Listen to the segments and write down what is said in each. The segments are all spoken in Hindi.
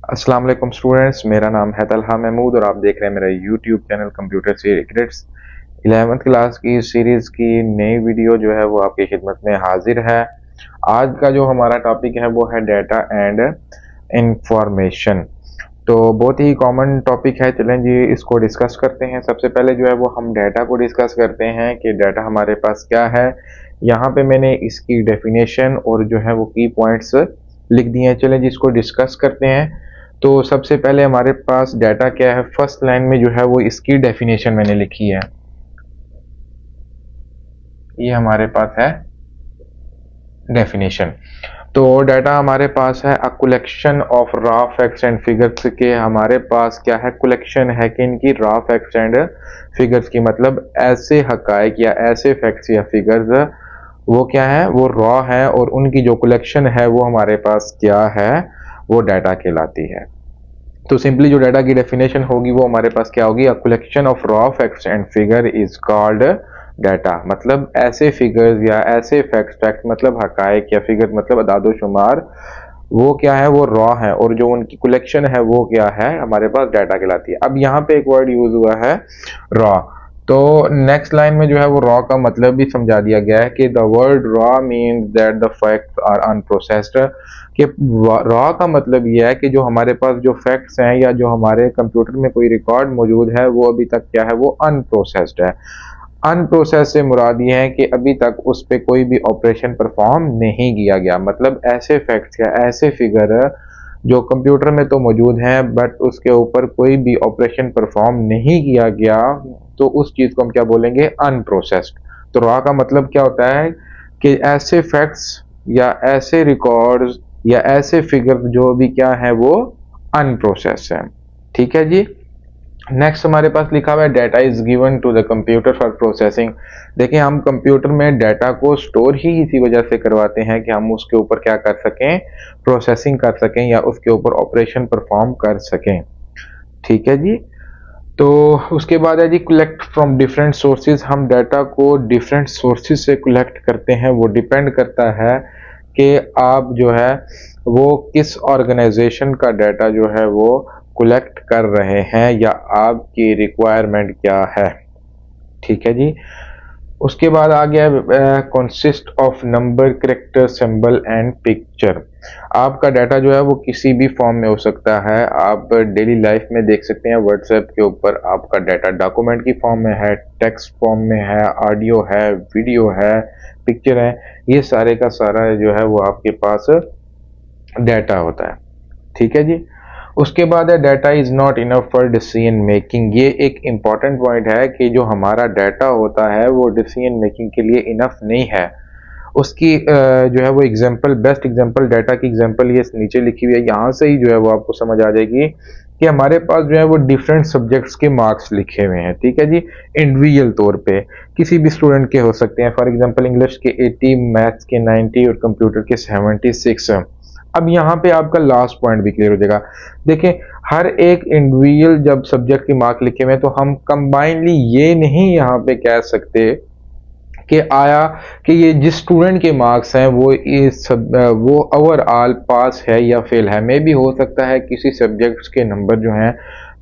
अस्सलाम वालेकुम स्टूडेंट्स, मेरा नाम है तलहा महमूद और आप देख रहे हैं मेरा YouTube channel computer secrets. 11th class की सीरीज़ की नई वीडियो जो है वो आपकी खिदमत में हाजिर है। आज का जो हमारा टॉपिक है वो है डाटा एंड इंफॉर्मेशन। तो बहुत ही कॉमन टॉपिक है, चलें जी इसको डिस्कस करते हैं। सबसे पहले जो है वो हम डाटा को डिस्कस करते हैं कि डाटा हमारे पास क्या है। यहाँ पे मैंने इसकी डेफिनेशन और जो है वो की पॉइंट्स लिख दिए हैं। चलें जी इसको डिस्कस करते हैं। तो सबसे पहले हमारे पास डाटा क्या है, फर्स्ट लाइन में जो है वो इसकी डेफिनेशन मैंने लिखी है। ये हमारे पास है डेफिनेशन। तो डाटा हमारे पास है a collection of raw facts and figures के हमारे पास क्या है, कलेक्शन है कि इनकी रॉ फैक्ट्स एंड फिगर्स की, मतलब ऐसे हकायक या ऐसे फैक्ट्स या फिगर्स वो क्या है, वो रॉ है और उनकी जो कलेक्शन है वो हमारे पास क्या है, वो डाटा कहलाती है। तो सिंपली जो डाटा की डेफिनेशन होगी वो हमारे पास क्या होगी, a collection of raw facts and figure is called data. मतलब ऐसे फिगर्स या ऐसे फैक्ट्स, फैक्ट मतलब हकायक या फिगर मतलब अदादो शुमार, वो क्या है, वो रॉ है और जो उनकी कलेक्शन है वो क्या है, हमारे पास डाटा कहलाती है। अब यहाँ पे एक वर्ड यूज हुआ है रॉ। तो नेक्स्ट लाइन में जो है वो रॉ का मतलब भी समझा दिया गया है कि the word raw means that the facts are unprocessed. कि रॉ का मतलब यह है कि जो हमारे पास जो फैक्ट्स हैं या जो हमारे कंप्यूटर में कोई रिकॉर्ड मौजूद है वो अभी तक क्या है, वो अनप्रोसेस्ड है। अनप्रोसेस से मुराद ये है कि अभी तक उस पर कोई भी ऑपरेशन परफॉर्म नहीं किया गया। मतलब ऐसे फैक्ट्स या ऐसे फिगर जो कंप्यूटर में तो मौजूद हैं बट उसके ऊपर कोई भी ऑपरेशन परफॉर्म नहीं किया गया, तो उस चीज़ को हम क्या बोलेंगे, अनप्रोसेस्ड। तो रॉ का मतलब क्या होता है कि ऐसे फैक्ट्स या ऐसे रिकॉर्ड्स या ऐसे फिगर जो भी क्या है वो अनप्रोसेस्ड है। ठीक है जी। नेक्स्ट हमारे पास लिखा हुआ है data is given to the computer for processing. देखिए हम कंप्यूटर में डाटा को स्टोर ही इसी वजह से करवाते हैं कि हम उसके ऊपर क्या कर सकें, प्रोसेसिंग कर सकें या उसके ऊपर ऑपरेशन परफॉर्म कर सकें। ठीक है जी। तो उसके बाद है जी कलेक्ट फ्रॉम डिफरेंट सोर्सेज। हम डाटा को डिफरेंट सोर्सेज से कलेक्ट करते हैं। वो डिपेंड करता है कि आप जो है वो किस ऑर्गेनाइजेशन का डाटा जो है वो कलेक्ट कर रहे हैं या आपकी रिक्वायरमेंट क्या है। ठीक है जी। उसके बाद आ गया consist of number, character, symbol and picture. आपका डाटा जो है वो किसी भी फॉर्म में हो सकता है। आप डेली लाइफ में देख सकते हैं व्हाट्सएप के ऊपर आपका डाटा डॉक्यूमेंट की फॉर्म में है, टेक्स्ट फॉर्म में है, ऑडियो है, वीडियो है, पिक्चर है। ये सारे का सारा जो है वो आपके पास डाटा होता है। ठीक है जी। उसके बाद है data is not enough for decision making. ये एक इम्पॉर्टेंट पॉइंट है कि जो हमारा डाटा होता है वो डिसीजन मेकिंग के लिए इनफ नहीं है। उसकी जो है वो एग्जांपल, बेस्ट एग्जांपल, डाटा की एग्जांपल ये नीचे लिखी हुई है। यहाँ से ही जो है वो आपको समझ आ जाएगी कि हमारे पास जो है वो डिफरेंट सब्जेक्ट्स के मार्क्स लिखे हुए हैं। ठीक है जी। इंडिविजुअल तौर पे किसी भी स्टूडेंट के हो सकते हैं। फॉर एग्जांपल इंग्लिश के 80, मैथ्स के 90 और कंप्यूटर के 76। अब यहाँ पे आपका लास्ट पॉइंट भी क्लियर हो जाएगा। देखें हर एक इंडिविजुअल जब सब्जेक्ट के मार्क लिखे हुए हैं तो हम कंबाइनली ये नहीं यहाँ पे कह सकते कि आया कि ये जिस स्टूडेंट के मार्क्स हैं वो वो ओवरऑल पास है या फेल है। मे भी हो सकता है किसी सब्जेक्ट्स के नंबर जो हैं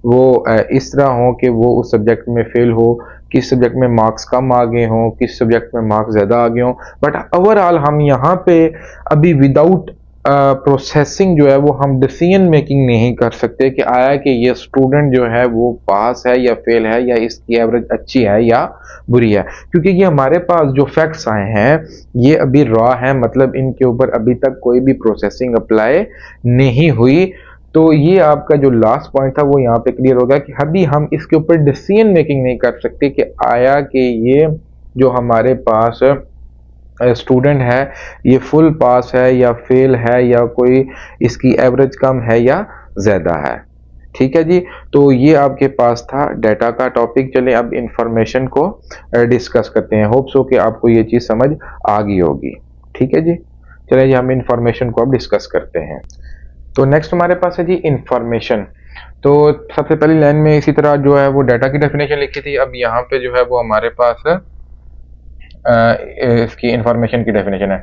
वो इस तरह हो कि वो उस सब्जेक्ट में फेल हो, किस सब्जेक्ट में मार्क्स कम आ गए हों, किस सब्जेक्ट में मार्क्स ज़्यादा आ गए हों। बट ओवरऑल हम यहाँ पे अभी विदाउट प्रोसेसिंग जो है वो हम डिसीजन मेकिंग नहीं कर सकते कि आया कि ये स्टूडेंट जो है वो पास है या फेल है या इसकी एवरेज अच्छी है या बुरी है। क्योंकि ये हमारे पास जो फैक्ट्स आए हैं ये अभी रॉ है, मतलब इनके ऊपर अभी तक कोई भी प्रोसेसिंग अप्लाई नहीं हुई। तो ये आपका जो लास्ट पॉइंट था वो यहाँ पे क्लियर हो गया कि अभी हम इसके ऊपर डिसीजन मेकिंग नहीं कर सकते कि आया कि ये जो हमारे पास स्टूडेंट है ये फुल पास है या फेल है या कोई इसकी एवरेज कम है या ज़्यादा है। ठीक है जी। तो ये आपके पास था डाटा का टॉपिक। चलें अब इंफॉर्मेशन को डिस्कस करते हैं। होप सो कि आपको ये चीज़ समझ आ गई होगी। ठीक है जी। चलें जी हम इंफॉर्मेशन को अब डिस्कस करते हैं। तो नेक्स्ट हमारे पास है जी इंफॉर्मेशन। तो सबसे पहली लाइन में इसी तरह जो है वो डाटा की डेफिनेशन लिखी थी। अब यहाँ पे जो है वो हमारे पास इसकी इंफॉर्मेशन की डेफिनेशन है।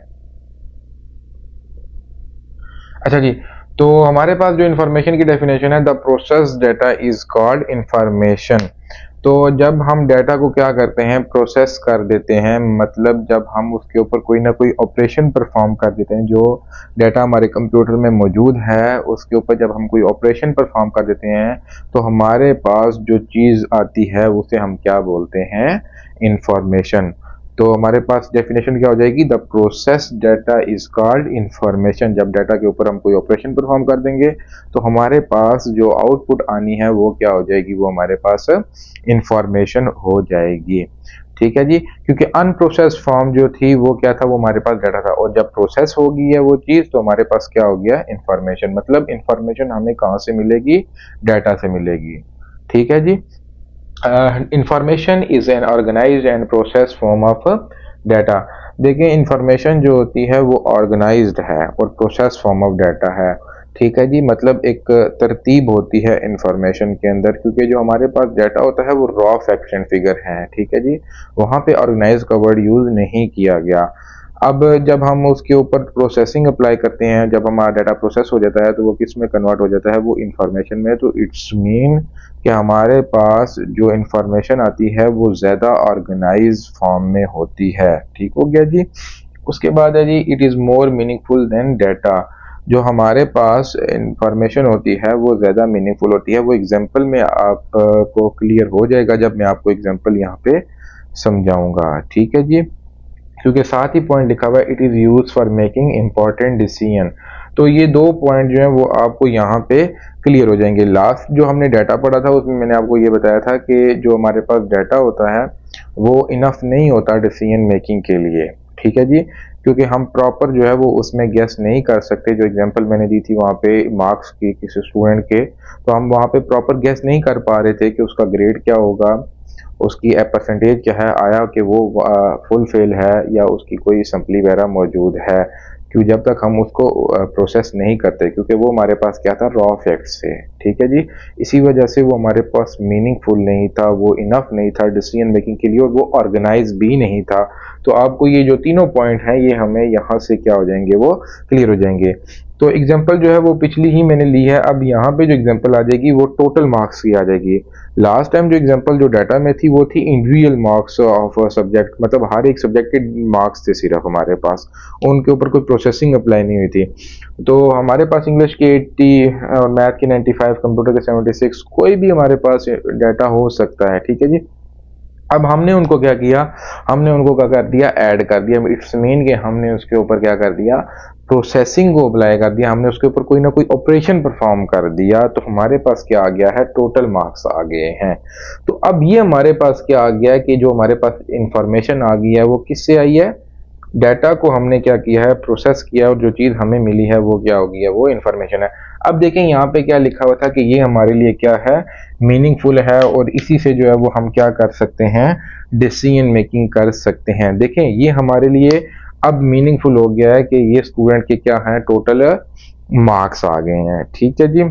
अच्छा जी। तो हमारे पास जो इंफॉर्मेशन की डेफिनेशन है, the process data is called information. तो जब हम डेटा को क्या करते हैं, प्रोसेस कर देते हैं, मतलब जब हम उसके ऊपर कोई ना कोई ऑपरेशन परफॉर्म कर देते हैं, जो डेटा हमारे कंप्यूटर में मौजूद है उसके ऊपर जब हम कोई ऑपरेशन परफॉर्म कर देते हैं, तो हमारे पास जो चीज़ आती है उसे हम क्या बोलते हैं, इंफॉर्मेशन। तो हमारे पास डेफिनेशन क्या हो जाएगी, the process data is called information. जब डाटा के ऊपर हम कोई ऑपरेशन परफॉर्म कर देंगे तो हमारे पास जो आउटपुट आनी है वो क्या हो जाएगी, वो हमारे पास इंफॉर्मेशन हो जाएगी। ठीक है जी, क्योंकि अनप्रोसेस फॉर्म जो थी वो क्या था, वो हमारे पास डाटा था, और जब प्रोसेस हो गई है वो चीज तो हमारे पास क्या हो गया, इंफॉर्मेशन। मतलब इंफॉर्मेशन हमें कहाँ से मिलेगी, डाटा से मिलेगी। ठीक है जी। Information is an organized and process form of data. देखिए इंफॉर्मेशन जो होती है वो ऑर्गेनाइज्ड है और प्रोसेस फॉर्म ऑफ डाटा है। ठीक है जी, मतलब एक तरतीब होती है इंफॉर्मेशन के अंदर, क्योंकि जो हमारे पास डाटा होता है वो रॉ फैक्ट्स एंड फिगर है। ठीक है जी, वहाँ पे ऑर्गेनाइज का वर्ड यूज नहीं किया गया। अब जब हम उसके ऊपर प्रोसेसिंग अप्लाई करते हैं, जब हमारा डाटा प्रोसेस हो जाता है तो वो किस में कन्वर्ट हो जाता है, वो इंफॉर्मेशन में। तो इट्स मीन कि हमारे पास जो इंफॉर्मेशन आती है वो ज़्यादा ऑर्गेनाइज फॉर्म में होती है। ठीक हो गया जी। उसके बाद है जी, it is more meaningful than data. जो हमारे पास इंफॉर्मेशन होती है वो ज़्यादा मीनिंगफुल होती है। वो एग्जांपल में आपको क्लियर हो जाएगा जब मैं आपको एग्जांपल यहाँ पे समझाऊंगा। ठीक है जी, क्योंकि साथ ही पॉइंट लिखा हुआ है, it is use for making important decision. तो ये दो पॉइंट जो है वो आपको यहाँ पे क्लियर हो जाएंगे। लास्ट जो हमने डाटा पढ़ा था उसमें मैंने आपको ये बताया था कि जो हमारे पास डाटा होता है वो इनफ नहीं होता डिसीजन मेकिंग के लिए। ठीक है जी, क्योंकि हम प्रॉपर जो है वो उसमें गेस नहीं कर सकते। जो एग्जांपल मैंने दी थी वहाँ पे मार्क्स की किसी स्टूडेंट के, तो हम वहाँ पे प्रॉपर गेस नहीं कर पा रहे थे कि उसका ग्रेड क्या होगा, उसकी परसेंटेज क्या है, आया कि वो फुल फेल है या उसकी कोई सप्ली वगैरह मौजूद है, क्यों, जब तक हम उसको प्रोसेस नहीं करते, क्योंकि वो हमारे पास क्या था, रॉ फैक्ट्स थे। ठीक है जी, इसी वजह से वो हमारे पास मीनिंगफुल नहीं था, वो इनफ नहीं था डिसीजन मेकिंग के लिए, और वो ऑर्गेनाइज भी नहीं था। तो आपको ये जो तीनों पॉइंट हैं ये हमें यहाँ से क्या हो जाएंगे, वो क्लियर हो जाएंगे। तो एग्जांपल जो है वो पिछली ही मैंने ली है। अब यहाँ पे जो एग्जांपल आ जाएगी वो टोटल मार्क्स की आ जाएगी। लास्ट टाइम जो एग्जांपल जो डाटा में थी वो थी इंडिविजुअल मार्क्स ऑफ सब्जेक्ट, मतलब हर एक सब्जेक्ट के मार्क्स थे सिर्फ हमारे पास, उनके ऊपर कोई प्रोसेसिंग अप्लाई नहीं हुई थी। तो हमारे पास इंग्लिश के 80 और मैथ के 95, कंप्यूटर के 76, कोई भी हमारे पास डाटा हो सकता है। ठीक है जी। अब हमने उनको क्या किया, हमने उनको क्या कर दिया, ऐड कर दिया। इट्स मीन कि हमने उसके ऊपर क्या कर दिया, प्रोसेसिंग को अप्लाई कर दिया, हमने उसके ऊपर कोई ना कोई ऑपरेशन परफॉर्म कर दिया, तो हमारे पास क्या आ गया है, टोटल मार्क्स आ गए हैं। तो अब ये हमारे पास क्या आ गया है कि जो हमारे पास इंफॉर्मेशन आ गई है वो किससे आई है, डाटा को हमने क्या किया है, प्रोसेस किया, और जो चीज़ हमें मिली है वो क्या हो गई है, वो इंफॉर्मेशन है। अब देखें यहाँ पे क्या लिखा हुआ था कि ये हमारे लिए क्या है, मीनिंगफुल है, और इसी से जो है वो हम क्या कर सकते हैं, डिसीजन मेकिंग कर सकते हैं। देखें ये हमारे लिए अब मीनिंगफुल हो गया है कि ये स्टूडेंट के क्या है, टोटल मार्क्स आ गए हैं। ठीक है जी।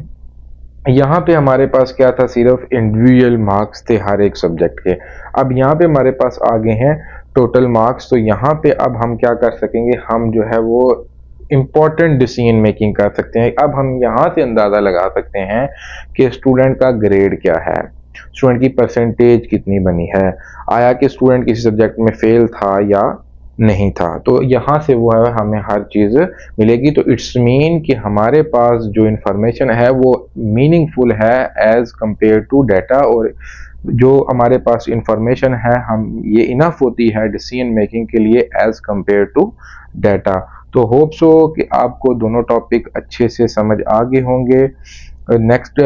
यहाँ पे हमारे पास क्या था, सिर्फ इंडिविजुअल मार्क्स थे हर एक सब्जेक्ट के। अब यहाँ पे हमारे पास आ गए हैं टोटल मार्क्स। तो यहाँ पे अब हम क्या कर सकेंगे, हम जो है वो इम्पोर्टेंट डिसीजन मेकिंग कर सकते हैं। अब हम यहाँ से अंदाज़ा लगा सकते हैं कि स्टूडेंट का ग्रेड क्या है, स्टूडेंट की परसेंटेज कितनी बनी है, आया कि स्टूडेंट किसी सब्जेक्ट में फेल था या नहीं था। तो यहाँ से वो है हमें हर चीज़ मिलेगी। तो इट्स मीन कि हमारे पास जो इंफॉर्मेशन है वो मीनिंगफुल है एज कंपेयर टू डाटा, और जो हमारे पास इंफॉर्मेशन है हम ये इनफ होती है डिसीजन मेकिंग के लिए एज कंपेयर टू डाटा। तो होप सो कि आपको दोनों टॉपिक अच्छे से समझ आ गए होंगे। नेक्स्ट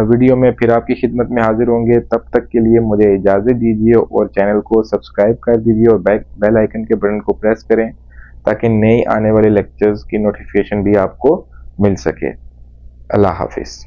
वीडियो में फिर आपकी खिदमत में हाजिर होंगे। तब तक के लिए मुझे इजाज़त दीजिए और चैनल को सब्सक्राइब कर दीजिए और बेल आइकन के बटन को प्रेस करें ताकि नई आने वाले लेक्चर्स की नोटिफिकेशन भी आपको मिल सके। अल्लाह हाफिज़।